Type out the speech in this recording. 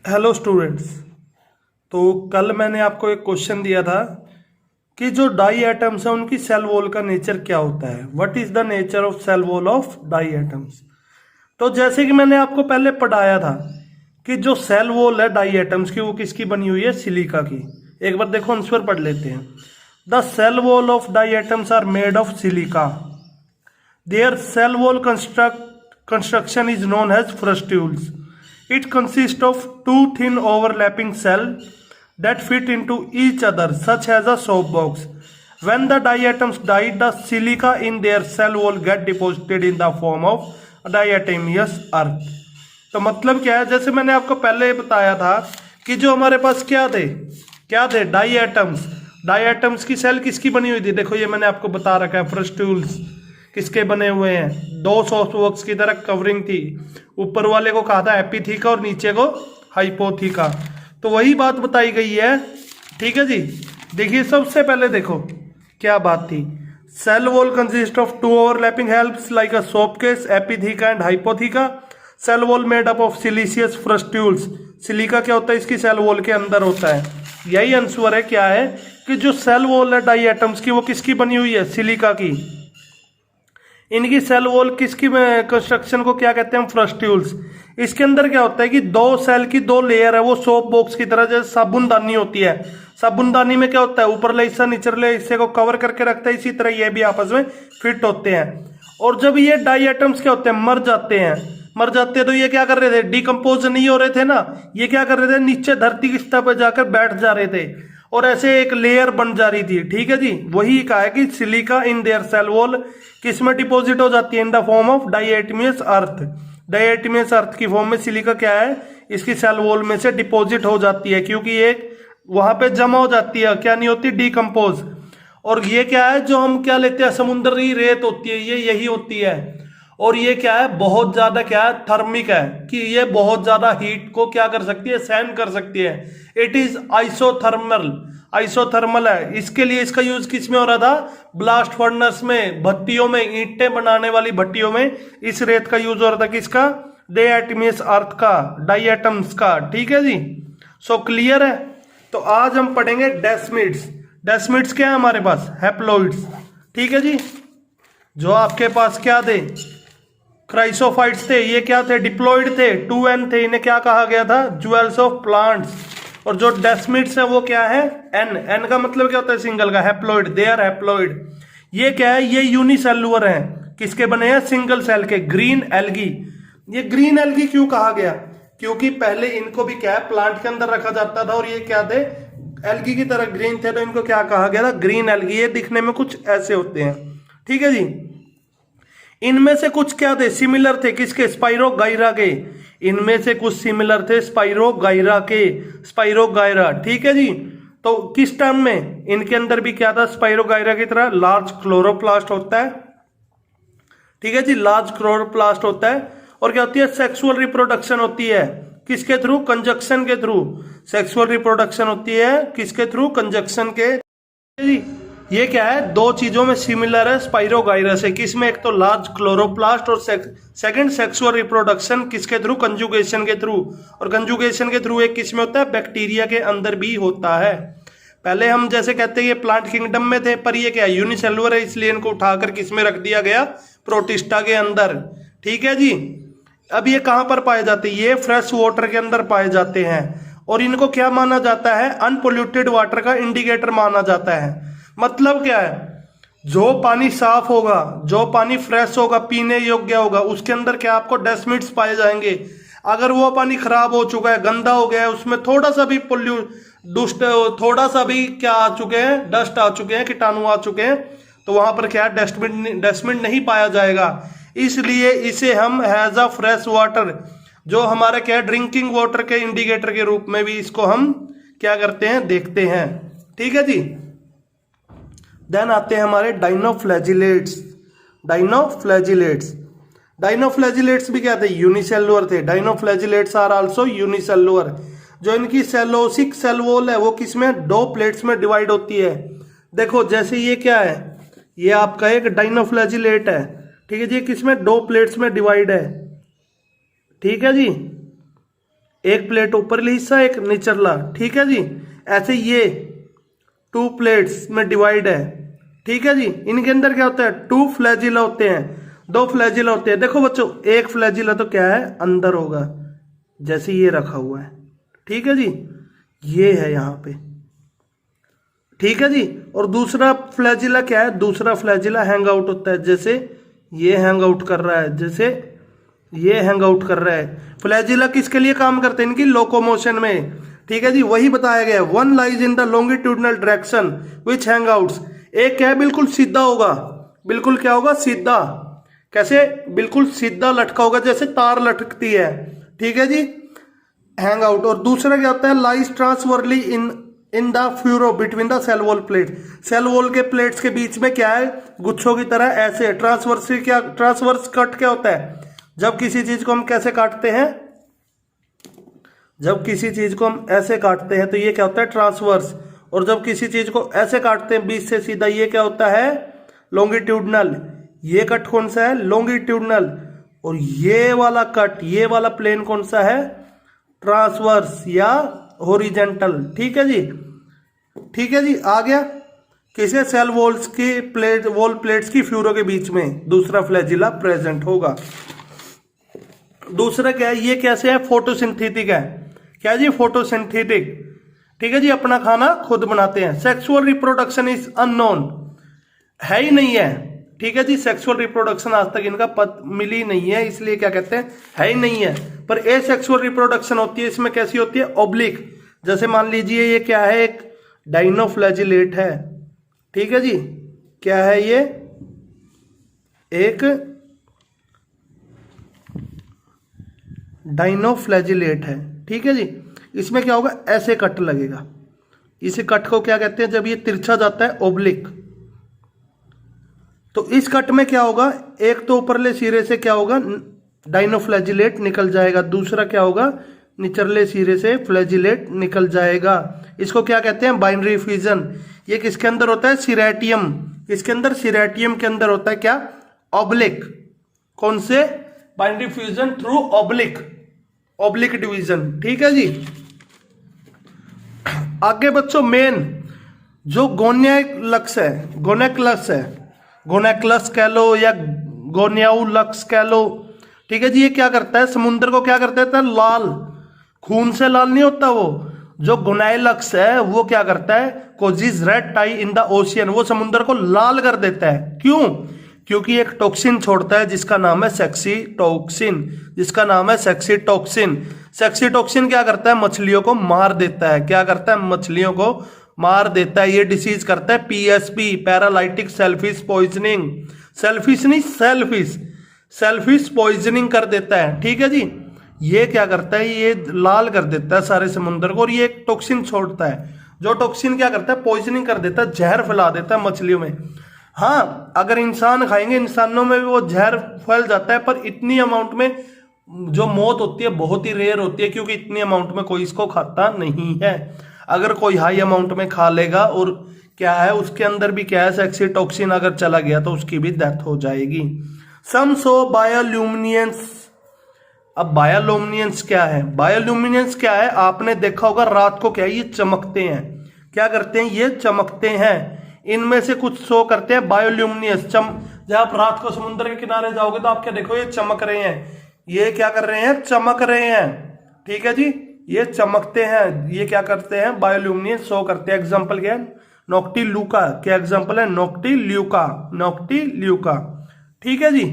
Hello students. तो कल मैंने आपको एक क्वेश्चन दिया था कि जो डाई एटम्स हैं उनकी सेल वॉल का नेचर क्या होता है। What is the nature of cell wall of diatoms. तो जैसे कि मैंने आपको पहले पढ़ाया था कि जो सेल वॉल है डाई एटम्स की वो किसकी बनी हुई है, सिलिका की। एक बार देखो आंसर पढ़ लेते हैं। The cell wall of diatoms are made of silica. Their cell wall construction is known as frustules. It consists of two thin overlapping cells that fit into each other, such as a soap box. When the diatoms die, the silica in their cell wall get deposited in the form of diatomeous earth. तो मतलब क्या है, जैसे मैंने आपको पहले बताया था कि जो हमारे पास क्या थे डाई एटम्स की सेल किसकी बनी हुई थी। देखो ये मैंने आपको बता रखा है, फ्रस्ट्यूल्स किसके बने हुए हैं, दो सॉफ्ट बॉक्स की तरह कवरिंग थी। ऊपर वाले को कहा था एपिथीका और नीचे को हाइपोथीका। तो वही बात बताई गई है, ठीक है जी। देखिए सबसे पहले देखो क्या बात थी। Cell wall consist of two overlapping halves like a soap case, epitheca and hypotheca. Cell wall made up of siliceous frustules. Silica क्या होता है, इसकी सेल वॉल के अंदर होता है। यही आंसर है, क्या है कि जो सेल वॉल है डाई एटम्स की वो किसकी बनी हुई है, सिलिका की। इनकी सेल वॉल किसकी कंस्ट्रक्शन को क्या कहते हैं, फ्रस्ट्यूल्स। इसके अंदर क्या होता है कि दो सेल की दो लेयर है, वो सोप बॉक्स की तरह, जैसे साबुनदानी होती है। साबुनदानी में क्या होता है, ऊपरले हिस्सा निचले हिस्से को कवर करके रखता है, इसी तरह ये भी आपस में फिट होते हैं। और जब ये डाई एटम्स क्या होते हैं, मर जाते हैं तो ये क्या कर रहे थे, डिकम्पोज नहीं हो रहे थे ना, ये क्या कर रहे थे, नीचे धरती की सतह पर जाकर बैठ जा रहे थे और ऐसे एक लेयर बन जा रही थी, ठीक है जी। वही कहा है कि silica in their cell wall किसमें डिपॉजिट हो जाती है, in the form of diatomaceous earth. Diatomaceous earth की फॉर्म में सिलिका क्या है, इसकी सेल वॉल में से डिपॉजिट हो जाती है, क्योंकि एक वहां पे जमा हो जाती है, क्या नहीं होती, डिकम्पोज। और ये क्या है, जो हम क्या लेते हैं, समुद्री रेत होती है, ये यही होती है। और ये क्या है, बहुत ज्यादा क्या है, थर्मिक है, कि ये बहुत ज्यादा हीट को क्या कर सकती है, सहन कर सकती है। इट इज आइसोथर्मल है। इसके लिए इसका यूज किस में हो रहा था, ब्लास्ट फर्नेस में, भट्टियों में, ईंटें बनाने वाली भट्टियों में इस रेत का यूज हो रहा था, किसका, डाइएटमियस अर्थ का, डाइएटम्स का, ठीक है जी। सो क्लियर है। तो आज हम पढ़ेंगे डेस्मिड्स। डेस्मिड्स क्या है हमारे पास, हैप्लॉइड्स, ठीक है जी। जो आपके पास क्या थे, क्राइसोफाइट्स थे, ये क्या थे, डिप्लॉइड थे, 2n थे, इन्हें क्या कहा गया था, ज्वेल्स ऑफ प्लांट्स। और जो डेस्मिड्स है वो क्या है, n का मतलब क्या होता है, सिंगल का, हैप्लॉइड, दे आर हैप्लॉइड। ये क्या है, ये यूनिसेलुलर है, किसके बने हैं, सिंगल सेल के, ग्रीन एल्गी। ये ग्रीन एल्गी क्यों कहा गया, क्योंकि पहले इनको भी क्या है, प्लांट के अंदर रखा जाता था और ये क्या थे, एल्गी की तरह ग्रीन थे, तो इनको क्या कहा गया था, ग्रीन एल्गी। ये दिखने में कुछ ऐसे होते हैं, ठीक है जी। इनमें से कुछ क्या थे, सिमिलर थे, किसके, स्पाइरोगाइरा के। इनमें से कुछ सिमिलर थे स्पाइरोगाइरा, ठीक है जी। तो किस टर्म में, इनके अंदर भी क्या था, स्पाइरोगाइरा की तरह लार्ज क्लोरोप्लास्ट होता है, ठीक है जी, लार्ज क्लोरोप्लास्ट होता है। और क्या होती है, सेक्सुअल रिप्रोडक्शन होती है, किसके थ्रू, कंजक्शन के थ्रू। सेक्सुअल रिप्रोडक्शन होती है किसके थ्रू, कंजक्शन के जी। ये क्या है, दो चीजों में सिमिलर है स्पाइरोगाइरा से, किसमें, एक तो लार्ज क्लोरोप्लास्ट और सेकंड सेक्सुअल रिप्रोडक्शन किसके थ्रू, कंजुगेशन के थ्रू। और कंजुगेशन के थ्रू एक किसमें होता है, बैक्टीरिया के अंदर भी होता है। पहले हम जैसे कहते हैं ये प्लांट किंगडम में थे, पर ये क्या है, यूनिसेलुलर है, इसलिए इनको उठाकर किसमें रख दिया गया, प्रोटिस्टा के अंदर, ठीक है जी। अब ये कहां पर पाए जाते हैं, ये फ्रेश वाटर के अंदर पाए जाते हैं। और इनको क्या माना जाता है, अनपोल्यूटेड वाटर का इंडिकेटर माना जाता है। मतलब क्या है, जो पानी साफ होगा, जो पानी फ्रेश होगा, पीने योग्य होगा, उसके अंदर क्या आपको डेस्मिड्स पाए जाएंगे। अगर वो पानी खराब हो चुका है, गंदा हो गया है, उसमें थोड़ा सा भी दुष्ट, थोड़ा सा भी क्या आ चुके हैं, डस्ट आ चुके हैं, कीटाणु आ चुके हैं, तो वहां पर क्या डेस्मिड नहीं पाया जाएगा। इसलिए इसे हम हैज अ फ्रेश वाटर, जो हमारे क्या है, ड्रिंकिंग वाटर के इंडिकेटर के रूप में भी इसको हम क्या करते हैं, देखते हैं, ठीक है जी। देन आते हैं हमारे डाइनोफ्लैजिलेट्स। डाइनोफ्लैजिलेट्स भी क्या थे, यूनिसेलुलर थे। Dinoflagellates are also unicellular. जो इनकी सेलोसिक सेल वॉल है वो किसमें, दो प्लेट्स में डिवाइड होती है। देखो जैसे ये क्या है, ये आपका एक डाइनोफ्लैजिलेट है, ठीक है जी, किसमें, दो प्लेट्स में डिवाइड है, ठीक है जी। एक प्लेट ऊपरली हिस्सा, एक निचला, ठीक है जी। ऐसे ये 2 प्लेट्स में डिवाइड है, ठीक है जी। इनके अंदर क्या होता है, 2 फ्लैजिला होते हैं, 2 फ्लैजिला होते हैं। देखो बच्चों, एक फ्लैजिला तो क्या है, अंदर होगा, जैसे ये रखा हुआ है, ठीक है जी, ये है यहाँ पे, ठीक है जी। और दूसरा फ्लैजिला क्या है, दूसरा फ्लैजिला हैंग आउट होता है, जैसे ये हैंग आउट कर रहा है, जैसे ये हैंग आउट कर रहा है। फ्लैजिला किसके लिए काम करते हैं, इनकी लोकोमोशन में, ठीक है जी, वही बताया गया है। One lies in the longitudinal direction which hang outs, एक क्या है, बिल्कुल सीधा होगा, बिल्कुल क्या होगा, सीधा, कैसे, बिल्कुल सीधा लटका होगा, जैसे तार लटकती है, ठीक है जी, हैंग आउट। और दूसरा क्या होता है, lies transversely in the furrow between the cell wall plate, cell wall के प्लेट्स के बीच में क्या है, गुच्छों की तरह ऐसे। ट्रांसवर्स क्या, ट्रांसवर्स कट क्या होता है, जब किसी चीज को हम कैसे काटते हैं, जब किसी चीज को हम ऐसे काटते हैं तो ये क्या होता है, ट्रांसवर्स। और जब किसी चीज को ऐसे काटते हैं बीच से सीधा, ये क्या होता है, लॉन्गिट्यूडनल। ये कट कौन सा है, लॉन्गिट्यूडनल। और ये वाला कट, ये वाला प्लेन कौन सा है, ट्रांसवर्स या हॉरिजॉन्टल, ठीक है जी, ठीक है जी। आ गया, किसे, सेल वॉल्स की प्लेट, वॉल प्लेट्स की फ्यूरो के बीच में दूसरा फ्लैजिला प्रेजेंट होगा। दूसरा क्या है, ये कैसे है, फोटोसिंथेटिक है, क्या जी, फोटोसिंथेटिक, ठीक है जी, अपना खाना खुद बनाते हैं। सेक्सुअल रिप्रोडक्शन इज अननोन, है ही नहीं है, ठीक है जी, सेक्सुअल रिप्रोडक्शन आज तक इनका मिली नहीं है, इसलिए क्या कहते हैं, है ही नहीं है। पर ए सेक्सुअल रिप्रोडक्शन होती है, इसमें कैसी होती है, ओब्लिक। जैसे मान लीजिए ये क्या है, एक डाइनोफ्लैजिलेट है, ठीक है जी, क्या है ये, एक डाइनोफ्लैजिलेट है, ठीक है जी। इसमें क्या होगा, ऐसे कट लगेगा, इस कट को क्या कहते हैं, जब ये तिरछा जाता है, ओब्लिक। तो इस कट में क्या होगा, एक तो ऊपरले सिरे से क्या होगा, डाइनोफ्लैजिलेट निकल जाएगा, दूसरा क्या होगा, निचले सिरे से फ्लैजिलेट निकल जाएगा। इसको क्या कहते हैं, बाइनरी फ्यूजन। ये किसके अंदर होता है, सिरेटियम, किसके अंदर, सिरेटियम के अंदर होता है क्या, ऑब्लिक। कौन से, binary fusion through oblique, oblique division, ठीक है जी। आगे बच्चों, मेन जो गोनियाक्लस है, गोनेक्लस है, गोनेक्लस कह लो या गोनियाउलक्स कह लो, ठीक है जी। ये क्या करता है, समुद्र को क्या कर देता है, लाल, खून से लाल नहीं होता वो। जो गोनाइलक्स है वो क्या करता है, causes red tie in the ocean, वो समुद्र को लाल कर देता है। क्यों, क्योंकि एक टॉक्सिन छोड़ता है जिसका नाम है सेक्सीटोक्सिन, जिसका नाम है सेक्सीटोक्सिन। सेक्सीटोक्सिन क्या करता है, मछलियों को मार देता है, क्या करता है, मछलियों को मार देता है। ये डिसीज करता है PSP, paralytic shellfish poisoning, selfish नहीं सेल्फिश, सेल्फिश पॉइजनिंग कर देता है, ठीक है जी। ये क्या करता है, ये लाल कर देता है सारे समुद्र को। और ये एक टॉक्सिन छोड़ता है, जो टॉक्सिन क्या करता है, पॉइजनिंग कर देता है, जहर फैला देता है मछलियों में। हाँ, अगर इंसान खाएंगे, इंसानों में भी वो जहर फैल जाता है, पर इतनी अमाउंट में जो मौत होती है बहुत ही रेयर होती है, क्योंकि इतनी अमाउंट में कोई इसको खाता नहीं है। अगर कोई हाई अमाउंट में खा लेगा, और क्या है उसके अंदर भी क्या है, सेक्सीटोक्सिन अगर चला गया तो उसकी भी डेथ हो जाएगी। सम सो बायोल्यूमिनेंस। अब बायोल्यूमिनेंस क्या है, बायोल्यूमिनेंस क्या है, आपने देखा होगा रात को क्या है, ये चमकते हैं, क्या करते हैं, ये चमकते हैं। इनमें से कुछ शो करते हैं बायोल्यूमिनेंस, जब आप रात को समुद्र के किनारे जाओगे तो आप क्या देखो, ये चमक रहे हैं, ये क्या कर रहे हैं, चमक रहे हैं, ठीक है जी, ये चमकते हैं। ये क्या करते हैं, बायोल्यूमिनेंस शो करते हैं। एग्जांपल क्या है, नॉक्टिल्यूका, क्या एग्जांपल है, नॉक्टिल्यूका, नॉक्टिल्यूका, ठीक है जी।